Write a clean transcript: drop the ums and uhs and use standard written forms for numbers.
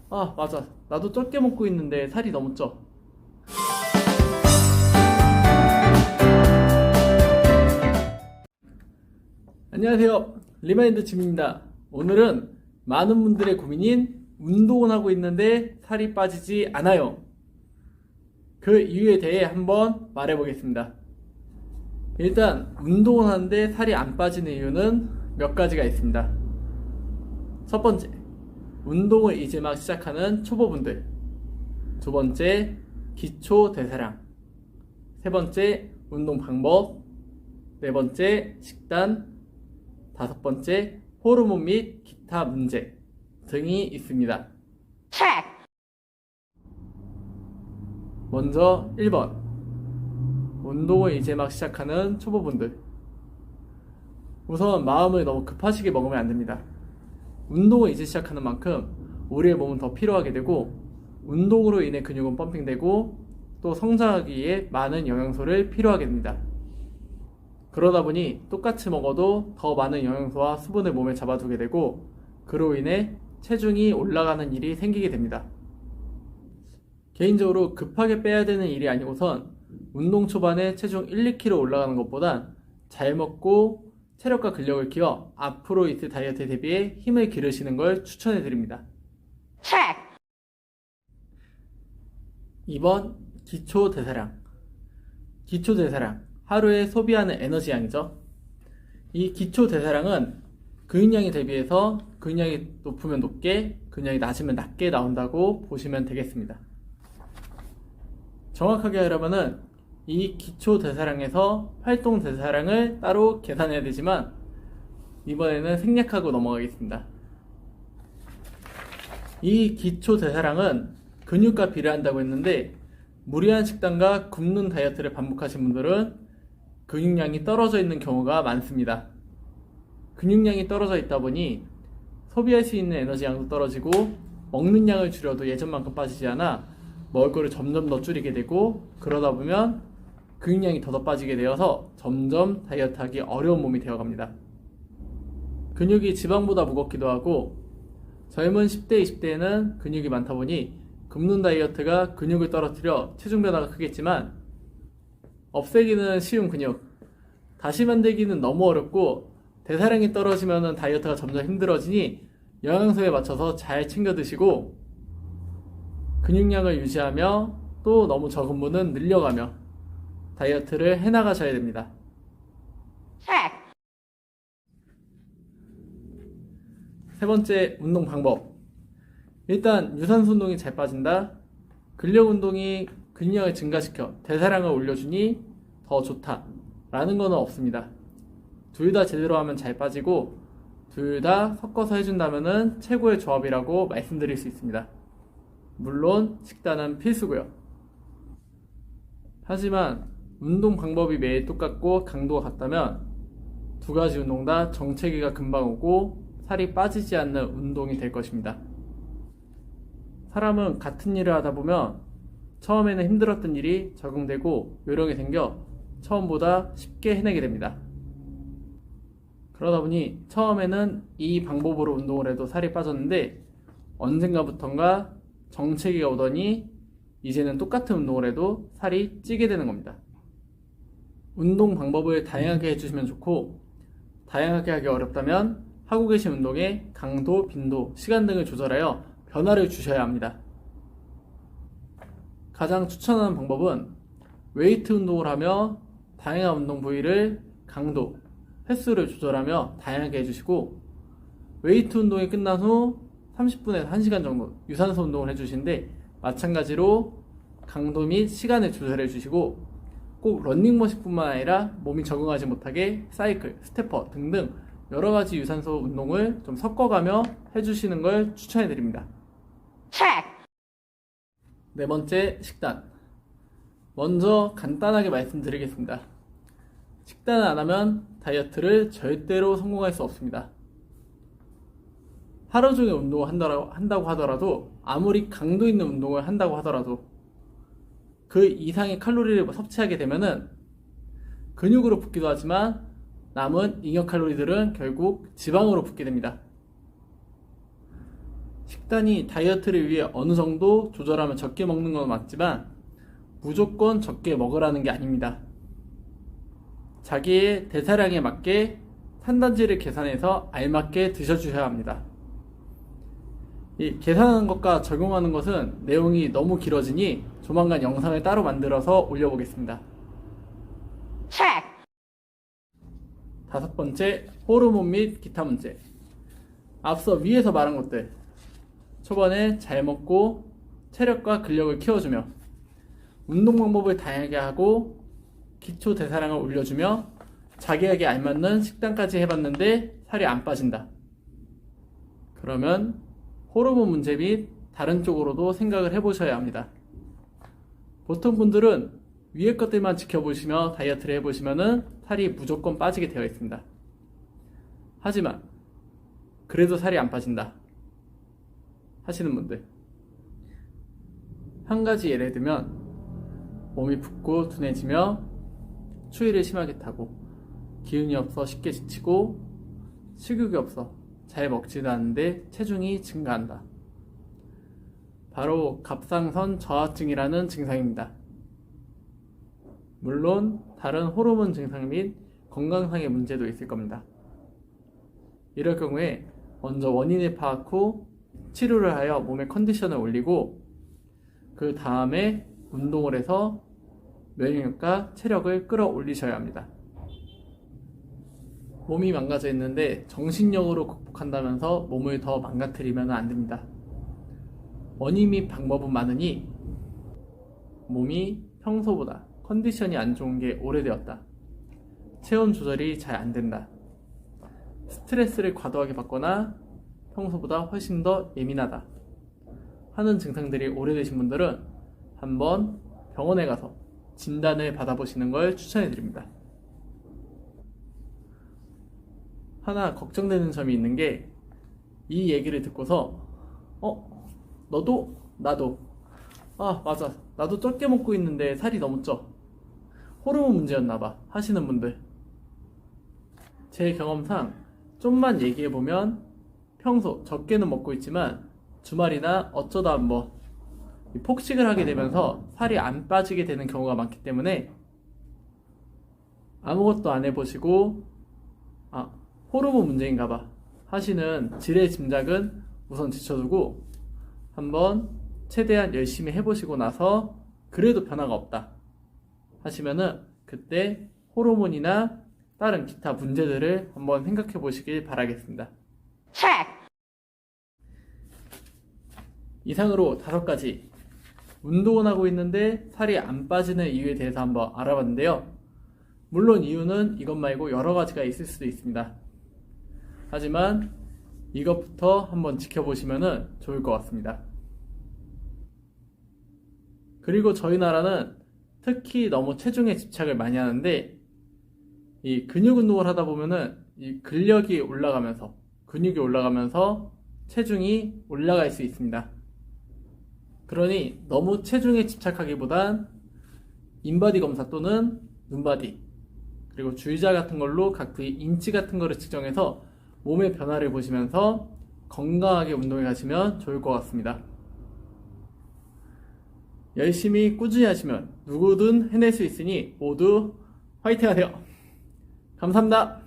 아, 맞아. 나도 적게 먹고 있는데 살이 너무 쪄. 안녕하세요. 리마인드 짐입니다. 오늘은 많은 분들의 고민인 운동을 하고 있는데 살이 빠지지 않아요. 그 이유에 대해 한번 말해보겠습니다. 일단 운동을 하는데 살이 안 빠지는 이유는 몇 가지가 있습니다. 첫 번째, 운동을 이제 막 시작하는 초보분들. 두 번째, 기초 대사량. 세 번째, 운동 방법. 네 번째, 식단. 다섯 번째, 호르몬 및 기타 문제 등이 있습니다. 먼저 1번, 운동을 이제 막 시작하는 초보분들. 우선 마음을 너무 급하시게 먹으면 안 됩니다. 운동을 이제 시작하는 만큼 우리의 몸은 더 피로하게 되고, 운동으로 인해 근육은 펌핑되고 또 성장하기에 많은 영양소를 필요하게 됩니다. 그러다 보니 똑같이 먹어도 더 많은 영양소와 수분을 몸에 잡아두게 되고, 그로 인해 체중이 올라가는 일이 생기게 됩니다. 개인적으로 급하게 빼야 되는 일이 아니고선 운동 초반에 체중 1, 2kg 올라가는 것보단 잘 먹고 체력과 근력을 키워 앞으로 있을 다이어트에 대비해 힘을 기르시는 걸 추천해 드립니다. 2번, 기초 대사량. 기초 대사량, 하루에 소비하는 에너지 양이죠. 이 기초 대사량은 근육량에 대비해서 근육량이 높으면 높게, 근육량이 낮으면 낮게 나온다고 보시면 되겠습니다. 정확하게 하려면은 이 기초 대사량에서 활동 대사량을 따로 계산해야 되지만, 이번에는 생략하고 넘어가겠습니다. 이 기초 대사량은 근육과 비례한다고 했는데, 무리한 식단과 굶는 다이어트를 반복하신 분들은 근육량이 떨어져 있는 경우가 많습니다. 근육량이 떨어져 있다 보니 소비할 수 있는 에너지 양도 떨어지고, 먹는 양을 줄여도 예전만큼 빠지지 않아 먹을 거를 점점 더 줄이게 되고, 그러다 보면 근육량이 더 빠지게 되어서 점점 다이어트하기 어려운 몸이 되어갑니다. 근육이 지방보다 무겁기도 하고, 젊은 10대, 20대에는 근육이 많다 보니 굶는 다이어트가 근육을 떨어뜨려 체중 변화가 크겠지만, 없애기는 쉬운 근육, 다시 만들기는 너무 어렵고, 대사량이 떨어지면 다이어트가 점점 힘들어지니 영양소에 맞춰서 잘 챙겨 드시고, 근육량을 유지하며 또 너무 적은 분은 늘려가며 다이어트를 해나가셔야 됩니다. 세 번째, 운동 방법. 일단 유산소 운동이 잘 빠진다, 근력 운동이 근력을 증가시켜 대사량을 올려주니 더 좋다 라는 거는 없습니다. 둘 다 제대로 하면 잘 빠지고, 둘 다 섞어서 해준다면 최고의 조합이라고 말씀드릴 수 있습니다. 물론 식단은 필수고요. 하지만 운동 방법이 매일 똑같고 강도가 같다면 두 가지 운동 다 정체기가 금방 오고 살이 빠지지 않는 운동이 될 것입니다. 사람은 같은 일을 하다 보면 처음에는 힘들었던 일이 적응되고 요령이 생겨 처음보다 쉽게 해내게 됩니다. 그러다 보니 처음에는 이 방법으로 운동을 해도 살이 빠졌는데, 언젠가부턴가 정체기가 오더니 이제는 똑같은 운동을 해도 살이 찌게 되는 겁니다. 운동 방법을 다양하게 해주시면 좋고, 다양하게 하기 어렵다면 하고 계신 운동의 강도, 빈도, 시간 등을 조절하여 변화를 주셔야 합니다. 가장 추천하는 방법은 웨이트 운동을 하며 다양한 운동 부위를 강도, 횟수를 조절하며 다양하게 해주시고, 웨이트 운동이 끝난 후 30분에서 1시간 정도 유산소 운동을 해주시는데, 마찬가지로 강도 및 시간을 조절해 주시고, 꼭 러닝머신뿐만 아니라 몸이 적응하지 못하게 사이클, 스태퍼 등등 여러가지 유산소 운동을 좀 섞어가며 해주시는 걸 추천해 드립니다. 네 번째, 식단. 먼저 간단하게 말씀드리겠습니다. 식단을 안 하면 다이어트를 절대로 성공할 수 없습니다. 하루 종일 운동을 한다고 하더라도, 아무리 강도 있는 운동을 한다고 하더라도 그 이상의 칼로리를 섭취하게 되면은 근육으로 붓기도 하지만 남은 잉여 칼로리들은 결국 지방으로 붓게 됩니다. 식단이 다이어트를 위해 어느 정도 조절하면 적게 먹는 건 맞지만 무조건 적게 먹으라는 게 아닙니다. 자기의 대사량에 맞게 탄단지를 계산해서 알맞게 드셔주셔야 합니다. 이 계산하는 것과 적용하는 것은 내용이 너무 길어지니 조만간 영상을 따로 만들어서 올려보겠습니다. 다섯 번째, 호르몬 및 기타 문제. 앞서 위에서 말한 것들, 초반에 잘 먹고 체력과 근력을 키워주며 운동 방법을 다양하게 하고 기초 대사량을 올려주며 자기에게 알맞는 식단까지 해봤는데 살이 안 빠진다. 그러면 호르몬 문제 및 다른 쪽으로도 생각을 해보셔야 합니다. 보통 분들은 위에 것들만 지켜보시며 다이어트를 해보시면은 살이 무조건 빠지게 되어 있습니다. 하지만 그래도 살이 안 빠진다 하시는 분들, 한 가지 예를 들면 몸이 붓고 둔해지며 추위를 심하게 타고 기운이 없어 쉽게 지치고 식욕이 없어 잘 먹지도 않는데 체중이 증가한다. 바로 갑상선 저하증이라는 증상입니다. 물론 다른 호르몬 증상 및 건강상의 문제도 있을 겁니다. 이럴 경우에 먼저 원인을 파악 후 치료를 하여 몸의 컨디션을 올리고 그 다음에 운동을 해서 면역력과 체력을 끌어올리셔야 합니다. 몸이 망가져 있는데 정신력으로 극복한다면서 몸을 더 망가뜨리면 안 됩니다. 원인 및 방법은 많으니 몸이 평소보다 컨디션이 안 좋은 게 오래되었다, 체온 조절이 잘 안 된다, 스트레스를 과도하게 받거나 평소보다 훨씬 더 예민하다 하는 증상들이 오래되신 분들은 한번 병원에 가서 진단을 받아보시는 걸 추천해 드립니다. 하나 걱정되는 점이 있는 게, 이 얘기를 듣고서 너도? 나도. 맞아, 나도 적게 먹고 있는데 살이 너무 쪄, 호르몬 문제였나봐 하시는 분들, 제 경험상 좀만 얘기해보면 평소 적게는 먹고 있지만 주말이나 어쩌다 한번 폭식을 하게 되면서 살이 안 빠지게 되는 경우가 많기 때문에 아무것도 안 해보시고 호르몬 문제인가봐 하시는 지레 짐작은 우선 지쳐두고 한번 최대한 열심히 해보시고 나서 그래도 변화가 없다 하시면은 그때 호르몬이나 다른 기타 문제들을 한번 생각해 보시길 바라겠습니다. 이상으로 5가지 운동은 하고 있는데 살이 안 빠지는 이유에 대해서 한번 알아봤는데요. 물론 이유는 이것 말고 여러 가지가 있을 수도 있습니다. 하지만 이것부터 한번 지켜보시면 좋을 것 같습니다. 그리고 저희 나라는 특히 너무 체중에 집착을 많이 하는데, 이 근육 운동을 하다 보면은 이 근력이 올라가면서 근육이 올라가면서 체중이 올라갈 수 있습니다. 그러니 너무 체중에 집착하기보단 인바디 검사 또는 눈바디, 그리고 주의자 같은 걸로 각 부위 인치 같은 거를 측정해서 몸의 변화를 보시면서 건강하게 운동에 가시면 좋을 것 같습니다. 열심히 꾸준히 하시면 누구든 해낼 수 있으니 모두 화이팅 하세요. 감사합니다.